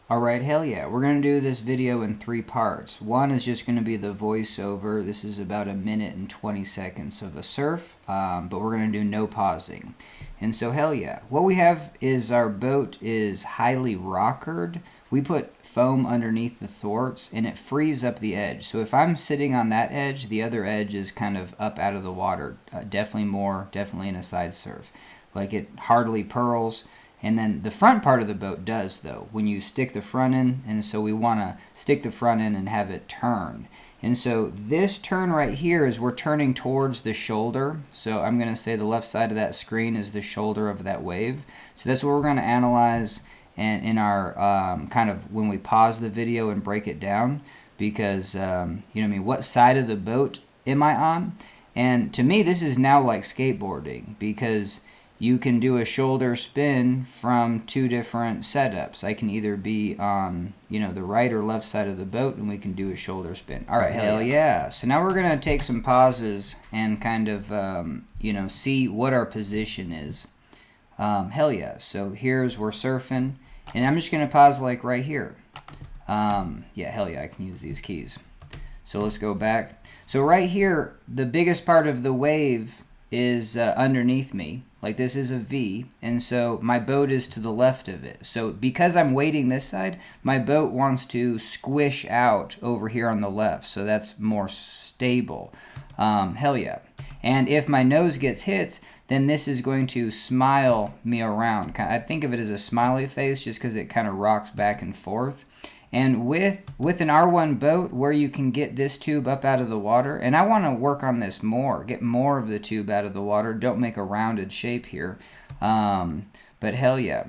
Alright, hell yeah. We're going to do this video in 3 parts. One is just going to be the voiceover. This is about 1:20 of a surf, but we're going to do no pausing. And so hell yeah. What we have is our boat is highly rockered. We put foam underneath the thwarts and it frees up the edge. So if I'm sitting on that edge, the other edge is kind of up out of the water. Definitely in a side surf. Like it hardly purls. And then the front part of the boat does, though, when you stick the front in. And so we want to stick the front in and have it turn. And so this turn right here is we're turning towards the shoulder. So I'm going to say the left side of that screen is the shoulder of that wave. So that's what we're going to analyze and in our kind of when we pause the video and break it down. Because, you know what I mean, what side of the boat am I on? And to me, this is now like skateboarding because you can do a shoulder spin from 2 different setups. I can either be on, you know, the right or left side of the boat, and we can do a shoulder spin. All right, hell yeah. So now we're going to take some pauses and kind of, you know, see what our position is. Hell yeah. So here's, we're surfing, and I'm just going to pause like right here. Yeah, hell yeah, I can use these keys. So let's go back. So right here, the biggest part of the wave is underneath me. Like this is a V, and so my boat is to the left of it. So because I'm weighting this side, my boat wants to squish out over here on the left. So that's more stable. Hell yeah. And if my nose gets hit, then this is going to smile me around. I think of it as a smiley face just because it kind of rocks back and forth. And with an R1 boat where you can get this tube up out of the water, and I want to work on this more, get more of the tube out of the water, don't make a rounded shape here, but hell yeah.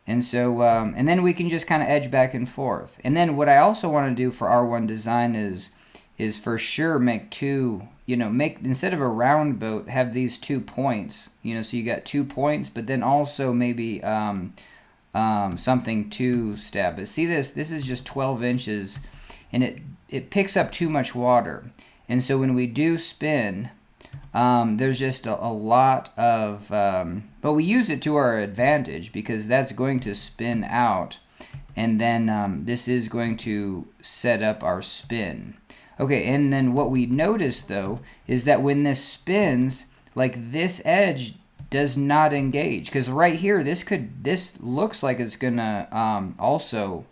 And so, and then we can just kind of edge back and forth. And then what I also want to do for R1 design is for sure make 2, you know, instead of a round boat, have these 2 points, you know, so you got 2 points, but then also maybe, something to stab. But see this is just 12 inches and it picks up too much water. And so when we do spin, there's just a lot of, but we use it to our advantage because that's going to spin out. And then this is going to set up our spin. Okay, and then what we notice though is that when this spins, like this edge does not engage, because right here this looks like it's gonna also,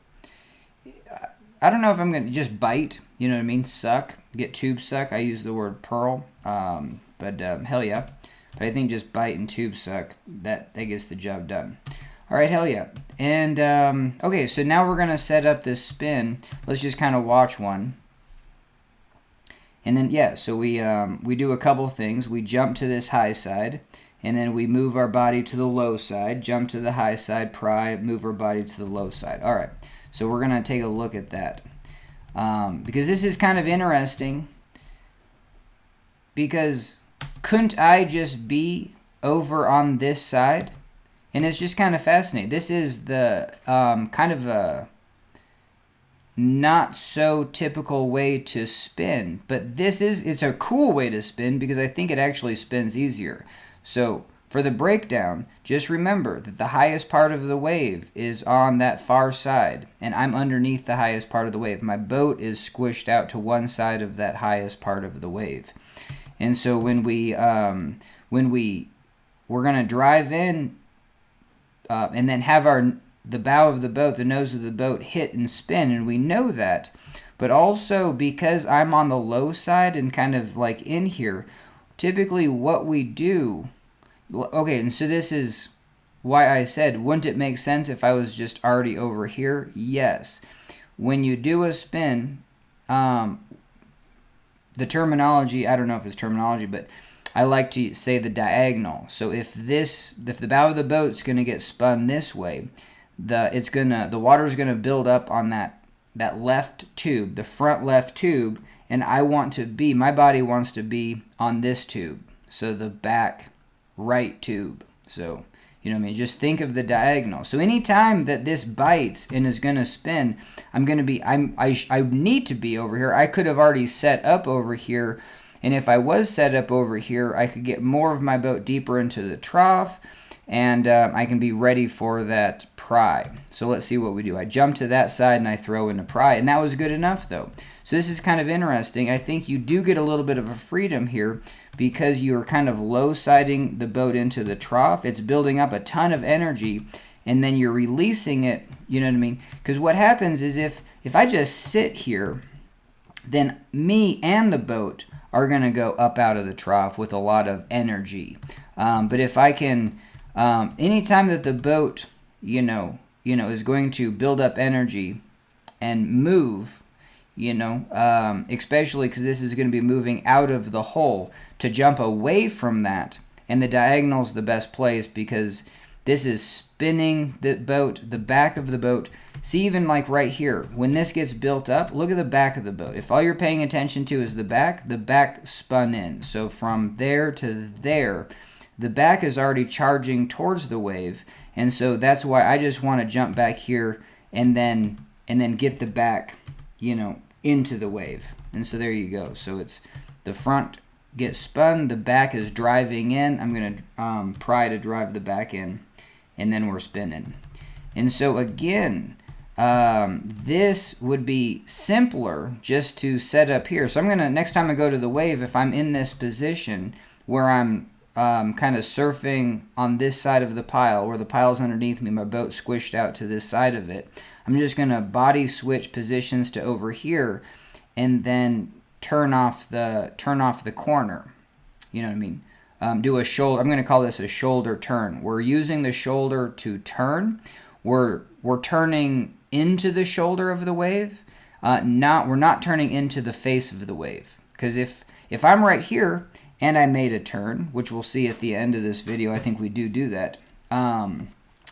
I don't know if I'm gonna just bite, you know what I mean, suck, get tube suck. I use the word pearl, but hell yeah. But I think just bite and tube suck, that gets the job done. All right, hell yeah. And okay, so now we're gonna set up this spin. Let's just kind of watch one. And then yeah, so we do a couple things. We jump to this high side, and then we move our body to the low side, jump to the high side, pry, move our body to the low side. All right, so we're going to take a look at that. Because this is kind of interesting. Because couldn't I just be over on this side? And it's just kind of fascinating. This is the kind of a not so typical way to spin. But it's a cool way to spin because I think it actually spins easier. So for the breakdown, just remember that the highest part of the wave is on that far side, and I'm underneath the highest part of the wave. My boat is squished out to one side of that highest part of the wave. And so when we're going to drive in and then have the bow of the boat, the nose of the boat hit and spin, and we know that. But also because I'm on the low side and kind of like in here, typically what we do, okay, and so this is why I said, wouldn't it make sense if I was just already over here? Yes. When you do a spin, the terminology, I don't know if it's terminology, but I like to say the diagonal. So if the bow of the boat's going to get spun this way, the water's going to build up on that left tube, the front left tube, and my body wants to be on this tube, so the back right tube. So, you know what I mean? Just think of the diagonal. So anytime that this bites and is going to spin, I need to be over here. I could have already set up over here, and if I was set up over here, I could get more of my boat deeper into the trough, and I can be ready for that pry. So let's see what we do. I jump to that side and I throw in a pry, and that was good enough though. So this is kind of interesting. I think you do get a little bit of a freedom here because you're kind of low siding the boat into the trough. It's building up a ton of energy, and then you're releasing it, you know what I mean? Because what happens is if I just sit here, then me and the boat are going to go up out of the trough with a lot of energy. But if I can, anytime that the boat, is going to build up energy and move, especially because this is going to be moving out of the hole, to jump away from that, and the diagonal is the best place because this is spinning the boat, the back of the boat. See, even like right here, when this gets built up, look at the back of the boat. If all you're paying attention to is the back spun in. So from there to there, the back is already charging towards the wave. And so that's why I just want to jump back here and then get the back, into the wave. And so there you go. So it's the front gets spun, the back is driving in. I'm going to pry to drive the back in, and then we're spinning. And so again, this would be simpler just to set up here. So I'm going to, next time I go to the wave, if I'm in this position where I'm kind of surfing on this side of the pile, where the pile's underneath me, my boat squished out to this side of it, I'm just going to body switch positions to over here and then turn off the corner. You know what I mean? Do a shoulder. I'm going to call this a shoulder turn. We're using the shoulder to turn. We're turning into the shoulder of the wave. We're not turning into the face of the wave. Because if I'm right here and I made a turn, which we'll see at the end of this video, I think we do that.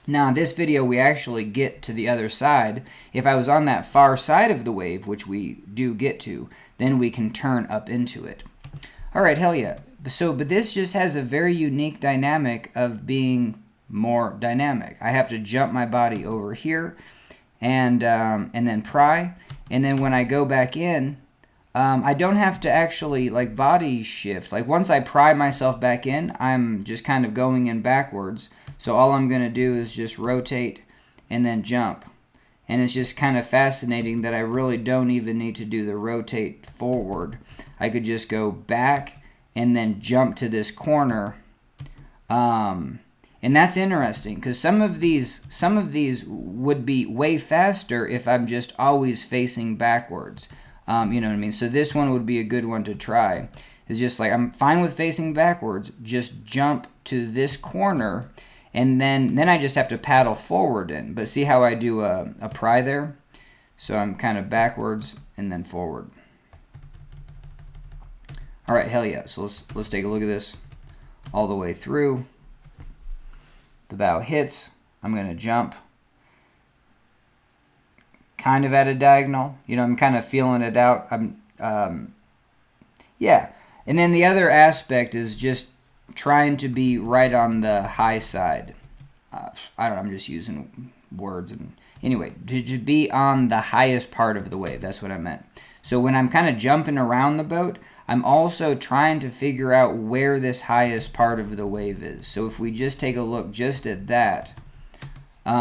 Now in this video we actually get to the other side. If I was on that far side of the wave, which we do get to, then we can turn up into it. All right, hell yeah. But this just has a very unique dynamic of being more dynamic. I have to jump my body over here and then pry, and then when I go back in, I don't have to actually like body shift. Like once I pry myself back in, I'm just kind of going in backwards. So all I'm going to do is just rotate and then jump. And it's just kind of fascinating that I really don't even need to do the rotate forward. I could just go back and then jump to this corner. And that's interesting because some of these would be way faster if I'm just always facing backwards. You know what I mean? So this one would be a good one to try. It's just like I'm fine with facing backwards. Just jump to this corner, and then I just have to paddle forward in. But see how I do a pry there? So I'm kind of backwards and then forward. All right, hell yeah. So let's take a look at this all the way through. The bow hits. I'm going to jump kind of at a diagonal. I'm kind of feeling it out. Yeah. And then the other aspect is just trying to be right on the high side. I don't know, I'm just using words. Anyway, to be on the highest part of the wave. That's what I meant. So when I'm kind of jumping around the boat, I'm also trying to figure out where this highest part of the wave is. So if we just take a look just at that, you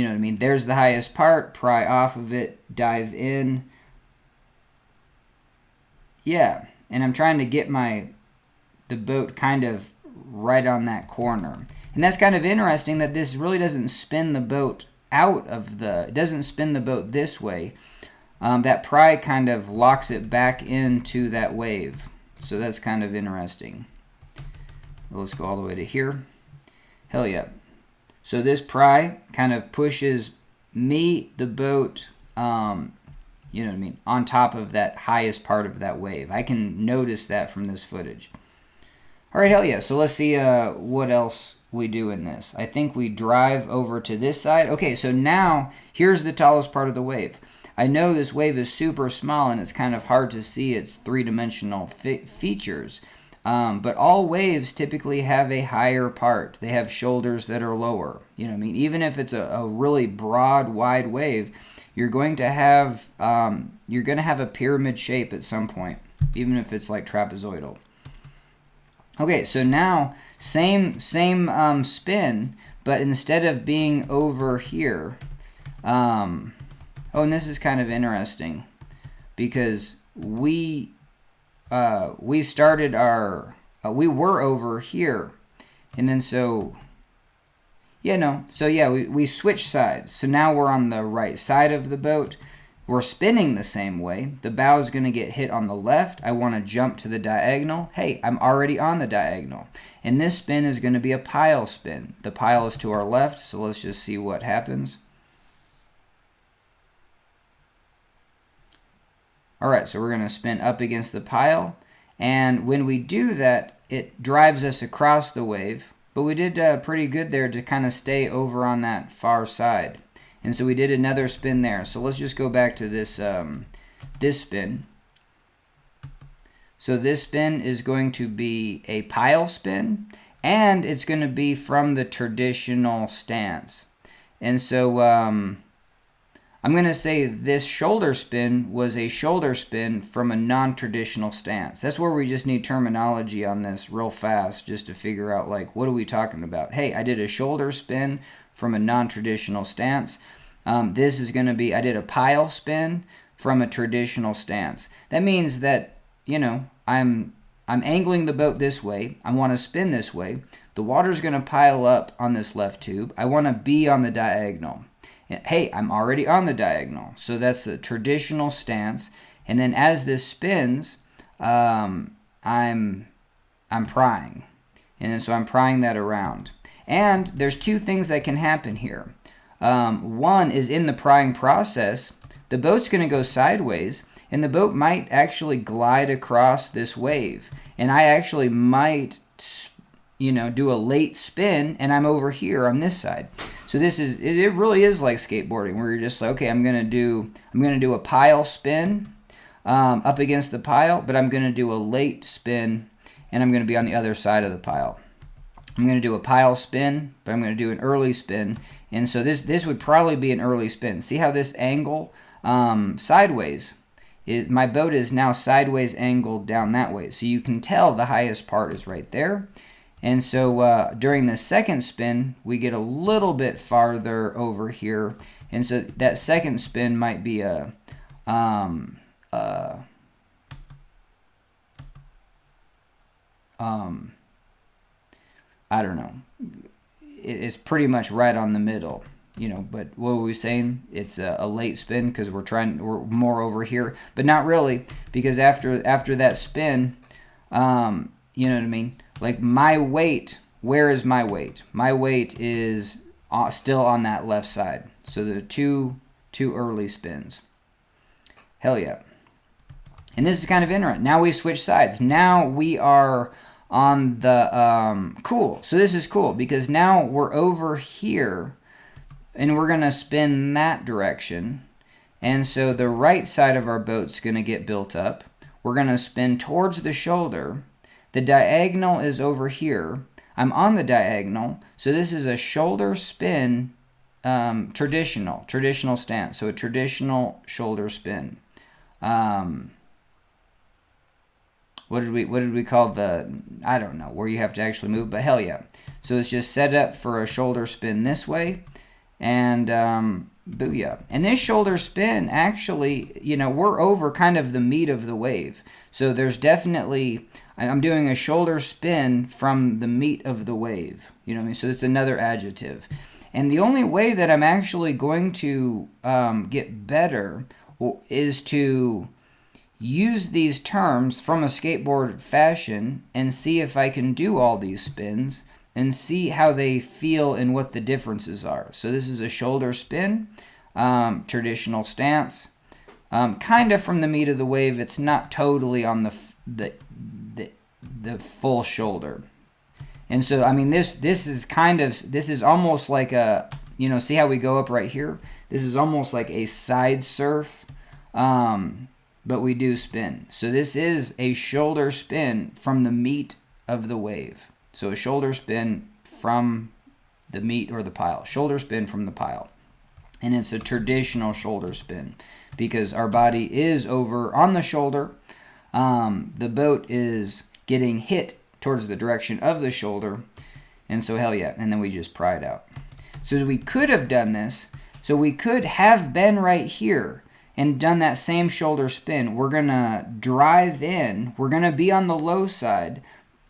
know what I mean? There's the highest part, pry off of it, dive in. Yeah, and I'm trying to get the boat kind of right on that corner. And that's kind of interesting that this really doesn't spin the boat it doesn't spin the boat this way. That pry kind of locks it back into that wave. So that's kind of interesting. Let's go all the way to here. Hell yeah. So this pry kind of pushes the boat, you know what I mean, on top of that highest part of that wave. I can notice that from this footage. All right, hell yeah. So let's see what else we do in this. I think we drive over to this side. Okay, so now here's the tallest part of the wave. I know this wave is super small and it's kind of hard to see its three-dimensional features. But all waves typically have a higher part. They have shoulders that are lower. You know what I mean? Even if it's a really broad, wide wave, you're going to have a pyramid shape at some point, even if it's like trapezoidal. Okay, so now same spin, but instead of being over here, oh, and this is kind of interesting because we started our we were over here, and then we switched sides. So now we're on the right side of the boat. We're spinning the same way. The bow is going to get hit on the left. I want to jump to the diagonal. Hey, I'm already on the diagonal. And this spin is going to be a pile spin. The pile is to our left, so let's just see what happens. All right, so we're going to spin up against the pile. And when we do that, it drives us across the wave. But we did pretty good there to kind of stay over on that far side. And so we did another spin there. So let's just go back to this, this spin. So this spin is going to be a pile spin, and it's going to be from the traditional stance. And so I'm going to say this shoulder spin was a shoulder spin from a non-traditional stance. That's where we just need terminology on this real fast just to figure out, like, what are we talking about? Hey, I did a shoulder spin from a non-traditional stance. This is going to be, I did a pile spin from a traditional stance. That means that, you know, I'm angling the boat this way. I want to spin this way. The water's going to pile up on this left tube. I want to be on the diagonal. Hey, I'm already on the diagonal. So that's the traditional stance. And then as this spins, I'm prying. And then so I'm prying that around. And there's two things that can happen here. One is in the prying process, the boat's going to go sideways, and the boat might actually glide across this wave. And I actually might, you know, do a late spin, and I'm over here on this side. So this is, it really is like skateboarding, where you're just like, okay, I'm gonna do a pile spin up against the pile, but I'm gonna do a late spin, and I'm gonna be on the other side of the pile. I'm gonna do a pile spin, but I'm gonna do an early spin, and so this would probably be an early spin. See how this angle sideways is? My boat is now sideways angled down that way, so you can tell the highest part is right there. And so during the second spin, we get a little bit farther over here. And so that second spin might be a, I don't know. It's pretty much right on the middle, you know, but what were we saying? It's a late spin because we're more over here, but not really, because after that spin, you know what I mean? Like my weight, where is my weight? My weight is still on that left side. So the two early spins. Hell yeah. And this is kind of interesting. Now we switch sides. Now we are on the, cool. So this is cool because now we're over here and we're going to spin that direction. And so the right side of our boat's going to get built up. We're going to spin towards the shoulder. The diagonal is over here. I'm on the diagonal, so this is a shoulder spin, traditional stance. So a traditional shoulder spin. What did we call the? I don't know where you have to actually move, but hell yeah. So it's just set up for a shoulder spin this way, and booyah. And this shoulder spin actually, you know, we're over kind of the meat of the wave. So there's definitely, I'm doing a shoulder spin from the meat of the wave. You know what I mean? So it's another adjective. And the only way that I'm actually going to get better is to use these terms from a skateboard fashion and see if I can do all these spins and see how they feel and what the differences are. So this is a shoulder spin, traditional stance, kind of from the meat of the wave. It's not totally on the full shoulder. And so, I mean, this is almost like a, you know, see how we go up right here? This is almost like a side surf, but we do spin. So this is a shoulder spin from the meat of the wave. So a shoulder spin from the meat or the pile. Shoulder spin from the pile. And it's a traditional shoulder spin because our body is over on the shoulder. The boat is getting hit towards the direction of the shoulder. And so hell yeah, and then we just pry it out. So we could have done this. So we could have been right here and done that same shoulder spin. We're gonna drive in, we're gonna be on the low side.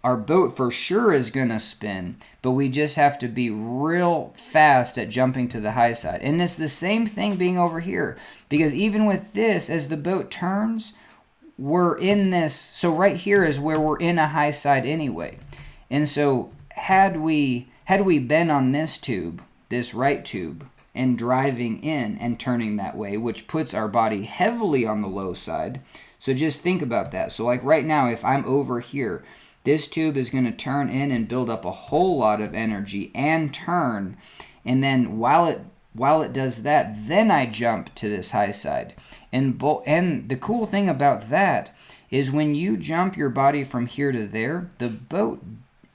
Our boat for sure is gonna spin, but we just have to be real fast at jumping to the high side. And it's the same thing being over here, because even with this, as the boat turns, we're in this, so right here is where we're in a high side anyway. And so had we been on this tube, this right tube, and driving in and turning that way, which puts our body heavily on the low side. So just think about that. So like right now, if I'm over here, this tube is going to turn in and build up a whole lot of energy and turn. And then while it does that, then I jump to this high side. And the cool thing about that is when you jump your body from here to there, the boat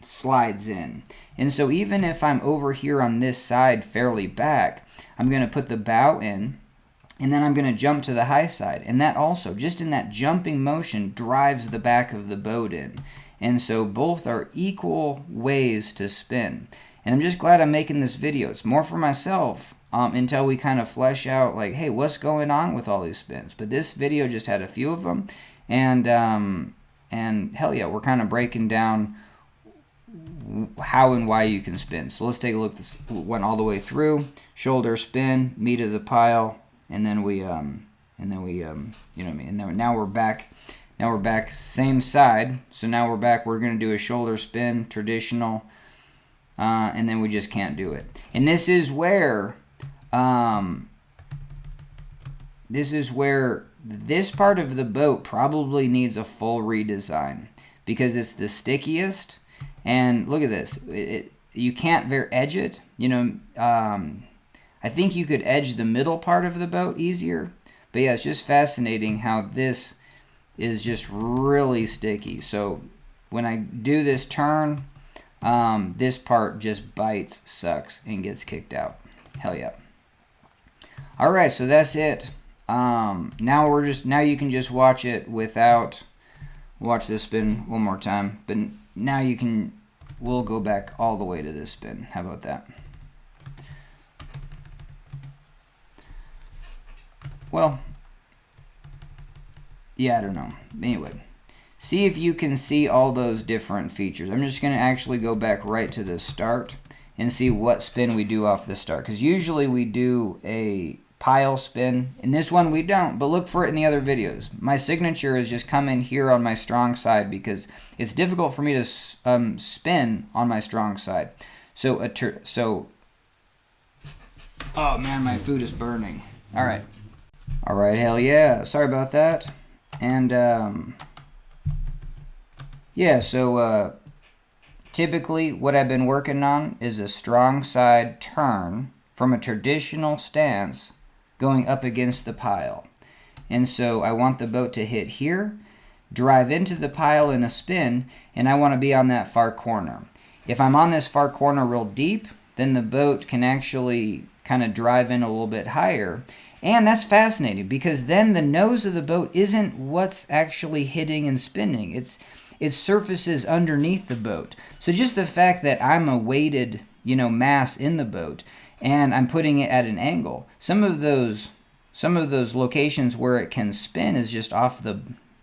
slides in. And so even if I'm over here on this side fairly back, I'm going to put the bow in, and then I'm going to jump to the high side. And that also, just in that jumping motion, drives the back of the boat in. And so both are equal ways to spin. And I'm just glad I'm making this video. It's more for myself until we kind of flesh out, like, hey, what's going on with all these spins? But this video just had a few of them. And hell yeah, we're kind of breaking down how and why you can spin. So let's take a look. This went all the way through, shoulder spin, meat of the pile, and then we you know what I mean. And then now we're back. Now we're back same side. So now we're back. We're going to do a shoulder spin, traditional, and then we just can't do it. And this is where this part of the boat probably needs a full redesign, because it's the stickiest. And look at this. You can't edge it. You know, I think you could edge the middle part of the boat easier. But yeah, it's just fascinating how this is just really sticky. So when I do this turn, this part just bites, sucks, and gets kicked out. Hell yeah. All right, so that's it. Now you can just watch it without. Watch this spin one more time, but now we'll go back all the way to this spin. How about that? Well, yeah, I don't know. Anyway, see if you can see all those different features. I'm just going to actually go back right to the start and see what spin we do off the start. Because usually we do a pile spin. In this one we don't, but look for it in the other videos. My signature is just come in here on my strong side because it's difficult for me to spin on my strong side. So oh man, my food is burning. All right, hell yeah. Sorry about that. And yeah, so typically what I've been working on is a strong side turn from a traditional stance going up against the pile. And so I want the boat to hit here, drive into the pile in a spin, and I want to be on that far corner. If I'm on this far corner real deep, then the boat can actually kind of drive in a little bit higher. And that's fascinating because then the nose of the boat isn't what's actually hitting and spinning. It's surfaces underneath the boat. So just the fact that I'm a weighted, mass in the boat, and I'm putting it at an angle. Some of those locations where it can spin is just off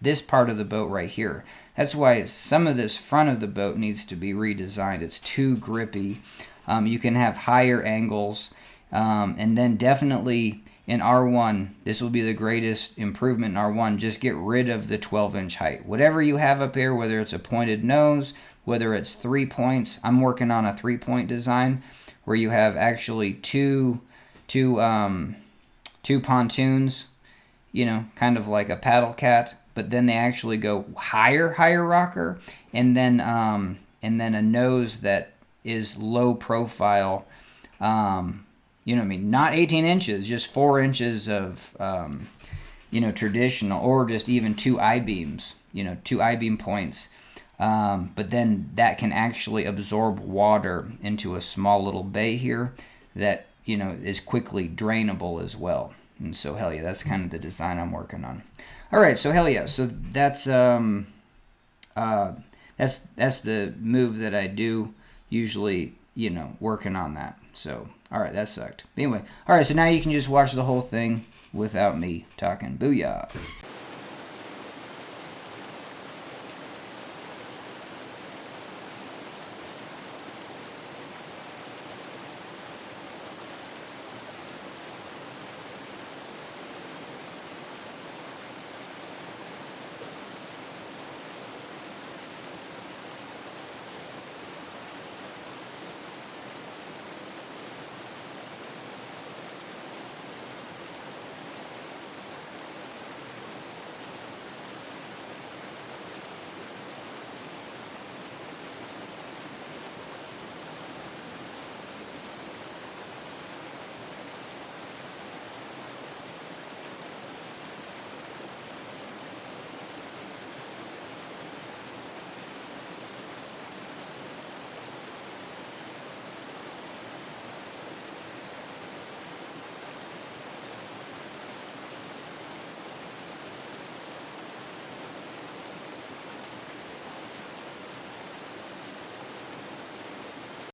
this part of the boat right here. That's why some of this front of the boat needs to be redesigned. It's too grippy. You can have higher angles, and then definitely in R1, this will be the greatest improvement in R1. Just get rid of the 12-inch height. Whatever you have up here, whether it's a pointed nose, whether it's 3 points. I'm working on a 3-point design where you have actually two pontoons, kind of like a paddle cat, but then they actually go higher rocker, and then a nose that is low profile. You know what I mean? Not 18 inches, just 4 inches of traditional, or just even 2 I-beams, 2 I-beam points. But then that can actually absorb water into a small little bay here that, is quickly drainable as well. And so, hell yeah, that's kind of the design I'm working on. All right, so hell yeah. So that's that's the move that I do usually, you know, working on that. So, all right, that sucked. But anyway, all right, so now you can just watch the whole thing without me talking. Booyah.